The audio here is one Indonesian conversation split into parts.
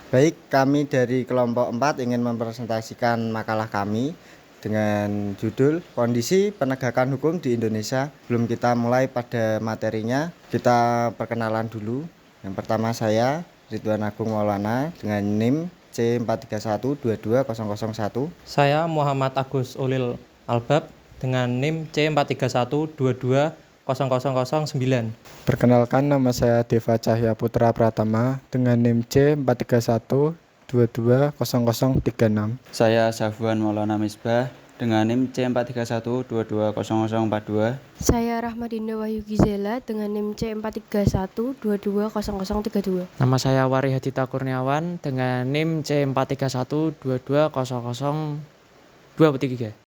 Baik, kami dari kelompok 4 ingin mempresentasikan makalah kami dengan judul Kondisi Penegakan Hukum di Indonesia. Sebelum kita mulai pada materinya, kita perkenalan dulu. Yang pertama saya, Ridwan Agung Maulana dengan NIM C43122001. Saya Muhammad Agus Ulil Albab dengan NIM C4312220009. Perkenalkan, nama saya Deva Cahya Putra Pratama dengan NIM C4312220036. Saya Safwan Maulana Misbah dengan NIM C4312220042. Saya Rahmadinda Wahyu Gizela dengan NIM C4312220032. Nama saya Wari Hadita Kurniawan dengan NIM C43122023.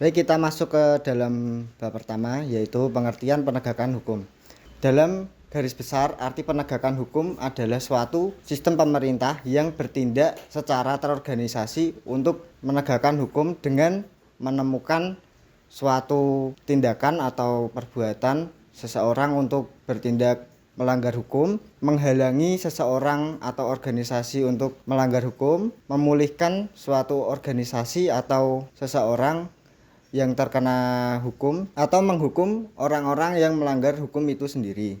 Baik, kita masuk ke dalam bab pertama, yaitu pengertian penegakan hukum. Dalam garis besar, arti penegakan hukum adalah suatu sistem pemerintah yang bertindak secara terorganisasi untuk menegakkan hukum dengan menemukan suatu tindakan atau perbuatan seseorang untuk bertindak melanggar hukum, menghalangi seseorang atau organisasi untuk melanggar hukum, memulihkan suatu organisasi atau seseorang yang terkena hukum, atau menghukum orang-orang yang melanggar hukum itu sendiri.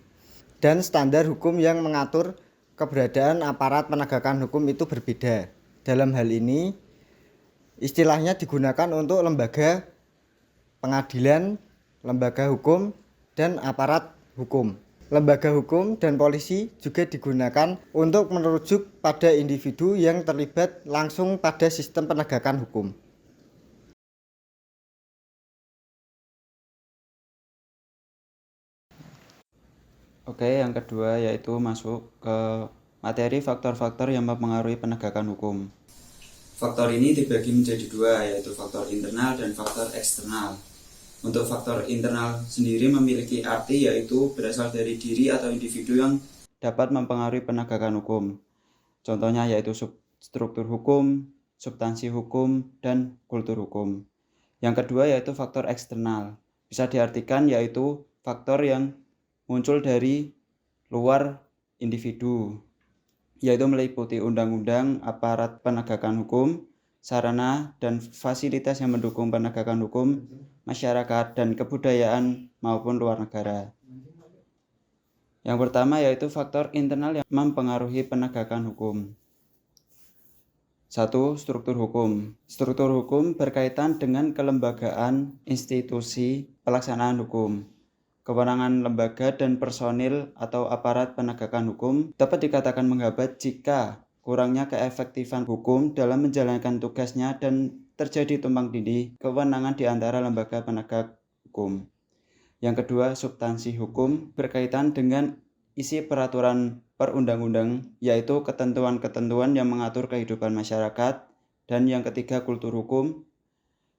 Dan standar hukum yang mengatur keberadaan aparat penegakan hukum itu berbeda. Dalam hal ini, istilahnya digunakan untuk lembaga pengadilan, lembaga hukum, dan aparat hukum. Lembaga hukum dan polisi juga digunakan untuk merujuk pada individu yang terlibat langsung pada sistem penegakan hukum. Oke, yang kedua yaitu masuk ke materi faktor-faktor yang mempengaruhi penegakan hukum. Faktor ini dibagi menjadi dua, yaitu faktor internal dan faktor eksternal. Untuk faktor internal sendiri memiliki arti yaitu berasal dari diri atau individu yang dapat mempengaruhi penegakan hukum. Contohnya yaitu struktur hukum, substansi hukum, dan kultur hukum. Yang kedua yaitu faktor eksternal. Bisa diartikan yaitu faktor yang muncul dari luar individu, yaitu meliputi undang-undang, aparat penegakan hukum, sarana dan fasilitas yang mendukung penegakan hukum, masyarakat, dan kebudayaan maupun luar negara. Yang pertama yaitu faktor internal yang mempengaruhi penegakan hukum. 1. Struktur hukum. Struktur hukum berkaitan dengan kelembagaan institusi pelaksanaan hukum. Kewenangan lembaga dan personil atau aparat penegakan hukum dapat dikatakan menghambat jika kurangnya keefektifan hukum dalam menjalankan tugasnya dan terjadi tumpang tindih kewenangan di antara lembaga penegak hukum. Yang kedua, substansi hukum berkaitan dengan isi peraturan perundang-undang, yaitu ketentuan-ketentuan yang mengatur kehidupan masyarakat. Dan yang ketiga, kultur hukum.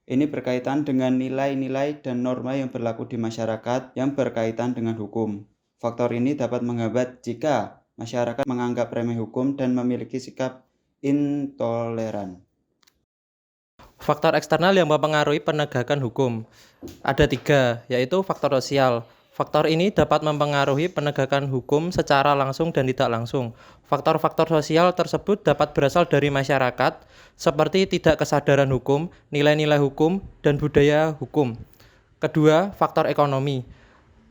Ini berkaitan dengan nilai-nilai dan norma yang berlaku di masyarakat yang berkaitan dengan hukum. Faktor ini dapat menghambat jika masyarakat menganggap remeh hukum dan memiliki sikap intoleran. Faktor eksternal yang mempengaruhi penegakan hukum ada 3, yaitu faktor sosial. Faktor ini dapat mempengaruhi penegakan hukum secara langsung dan tidak langsung. Faktor-faktor sosial tersebut dapat berasal dari masyarakat, seperti tidak kesadaran hukum, nilai-nilai hukum, dan budaya hukum. Kedua, faktor ekonomi.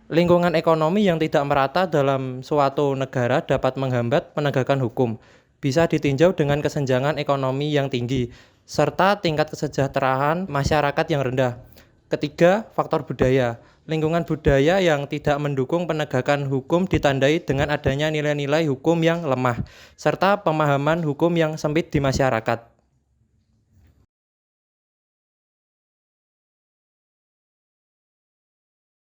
Lingkungan ekonomi yang tidak merata dalam suatu negara dapat menghambat penegakan hukum. Bisa ditinjau dengan kesenjangan ekonomi yang tinggi, serta tingkat kesejahteraan masyarakat yang rendah. Ketiga, faktor budaya. Lingkungan budaya yang tidak mendukung penegakan hukum ditandai dengan adanya nilai-nilai hukum yang lemah, serta pemahaman hukum yang sempit di masyarakat.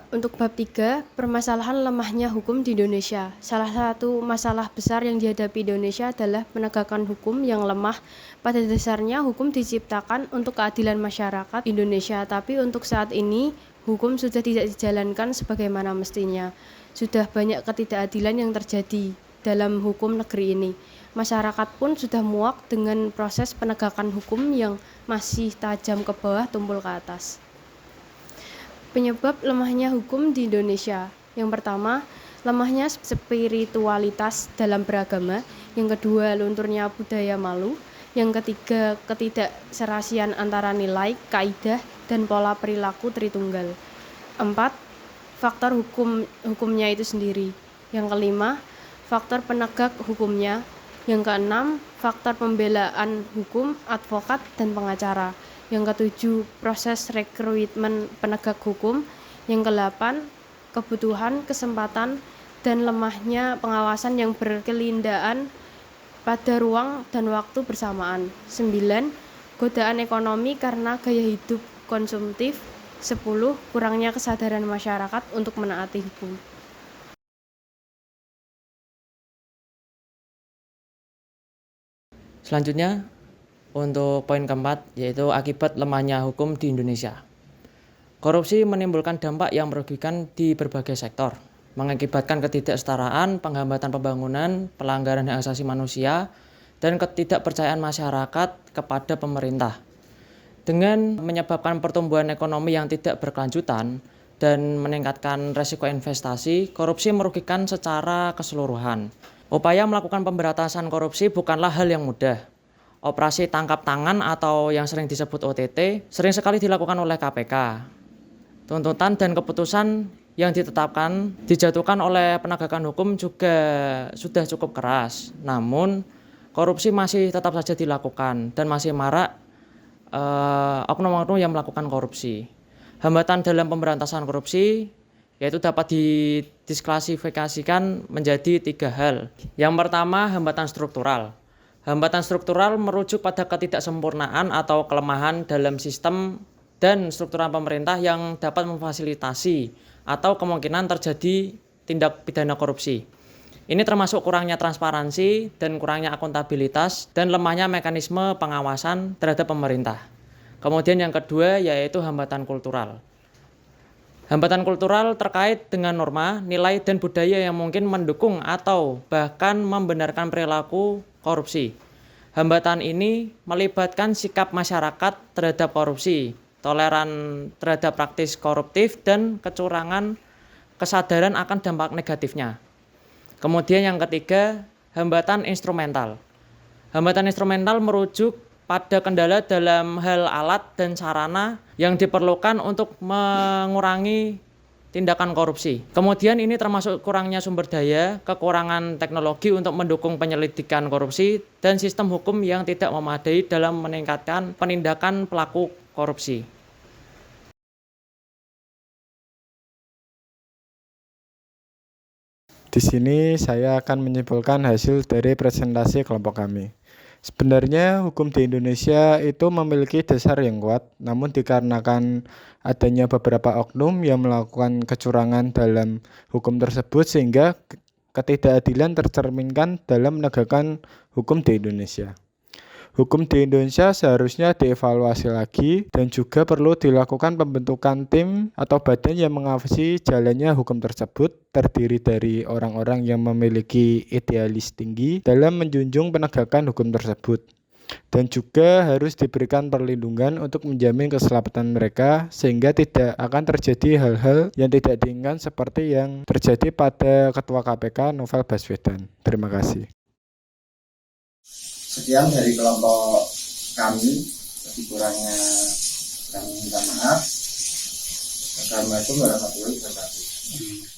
Untuk bab 3, permasalahan lemahnya hukum di Indonesia. Salah satu masalah besar yang dihadapi Indonesia adalah penegakan hukum yang lemah. Pada dasarnya hukum diciptakan untuk keadilan masyarakat Indonesia, tapi untuk saat ini hukum sudah tidak dijalankan sebagaimana mestinya. Sudah banyak ketidakadilan yang terjadi dalam hukum negeri ini. Masyarakat pun sudah muak dengan proses penegakan hukum yang masih tajam ke bawah tumpul ke atas. Penyebab lemahnya hukum di Indonesia. Yang pertama, lemahnya spiritualitas dalam beragama. Yang kedua, lunturnya budaya malu. Yang ketiga, ketidakserasian antara nilai, kaidah, dan pola perilaku Tritunggal. 4. Faktor hukumnya itu sendiri. Yang kelima, faktor penegak hukumnya. Yang keenam, faktor pembelaan hukum, advokat, dan pengacara. Yang ketujuh, proses rekrutmen penegak hukum. Yang kedelapan, kebutuhan, kesempatan, dan lemahnya pengawasan yang berkelindaan pada ruang dan waktu bersamaan. 9. Godaan ekonomi karena gaya hidup konsumtif. 10. Kurangnya kesadaran masyarakat untuk menaati hukum. Selanjutnya, untuk poin keempat, yaitu akibat lemahnya hukum di Indonesia. Korupsi menimbulkan dampak yang merugikan di berbagai sektor, mengakibatkan ketidaksetaraan, penghambatan pembangunan, pelanggaran hak asasi manusia, dan ketidakpercayaan masyarakat kepada pemerintah. Dengan menyebabkan pertumbuhan ekonomi yang tidak berkelanjutan dan meningkatkan resiko investasi, korupsi merugikan secara keseluruhan. Upaya melakukan pemberantasan korupsi bukanlah hal yang mudah. Operasi tangkap tangan atau yang sering disebut OTT sering sekali dilakukan oleh KPK. Tuntutan dan keputusan yang dijatuhkan oleh penegakan hukum juga sudah cukup keras. Namun, korupsi masih tetap saja dilakukan dan masih marak oknum-oknum yang melakukan korupsi. Hambatan dalam pemberantasan korupsi yaitu dapat didisklasifikasikan menjadi 3 hal. Yang pertama, hambatan struktural. Hambatan struktural merujuk pada ketidaksempurnaan atau kelemahan dalam sistem dan struktural pemerintah yang dapat memfasilitasi atau kemungkinan terjadi tindak pidana korupsi. Ini termasuk kurangnya transparansi dan kurangnya akuntabilitas dan lemahnya mekanisme pengawasan terhadap pemerintah. Kemudian yang kedua yaitu hambatan kultural. Hambatan kultural terkait dengan norma, nilai, dan budaya yang mungkin mendukung atau bahkan membenarkan perilaku korupsi. Hambatan ini melibatkan sikap masyarakat terhadap korupsi, toleran terhadap praktis koruptif, dan kecurangan, kesadaran akan dampak negatifnya. Kemudian yang ketiga, hambatan instrumental. Hambatan instrumental merujuk pada kendala dalam hal alat dan sarana yang diperlukan untuk mengurangi tindakan korupsi. Kemudian ini termasuk kurangnya sumber daya, kekurangan teknologi untuk mendukung penyelidikan korupsi, dan sistem hukum yang tidak memadai dalam meningkatkan penindakan pelaku korupsi. Di sini saya akan menyimpulkan hasil dari presentasi kelompok kami. Sebenarnya hukum di Indonesia itu memiliki dasar yang kuat, namun dikarenakan adanya beberapa oknum yang melakukan kecurangan dalam hukum tersebut sehingga ketidakadilan tercerminkan dalam menegakkan hukum di Indonesia. Hukum di Indonesia seharusnya dievaluasi lagi dan juga perlu dilakukan pembentukan tim atau badan yang mengawasi jalannya hukum tersebut, terdiri dari orang-orang yang memiliki idealis tinggi dalam menjunjung penegakan hukum tersebut. Dan juga harus diberikan perlindungan untuk menjamin keselamatan mereka sehingga tidak akan terjadi hal-hal yang tidak diinginkan seperti yang terjadi pada Ketua KPK Novel Baswedan. Terima kasih. Sekian dari kelompok kami, lebih kurangnya kami minta maaf. Assalamualaikum warahmatullahi wabarakatuh.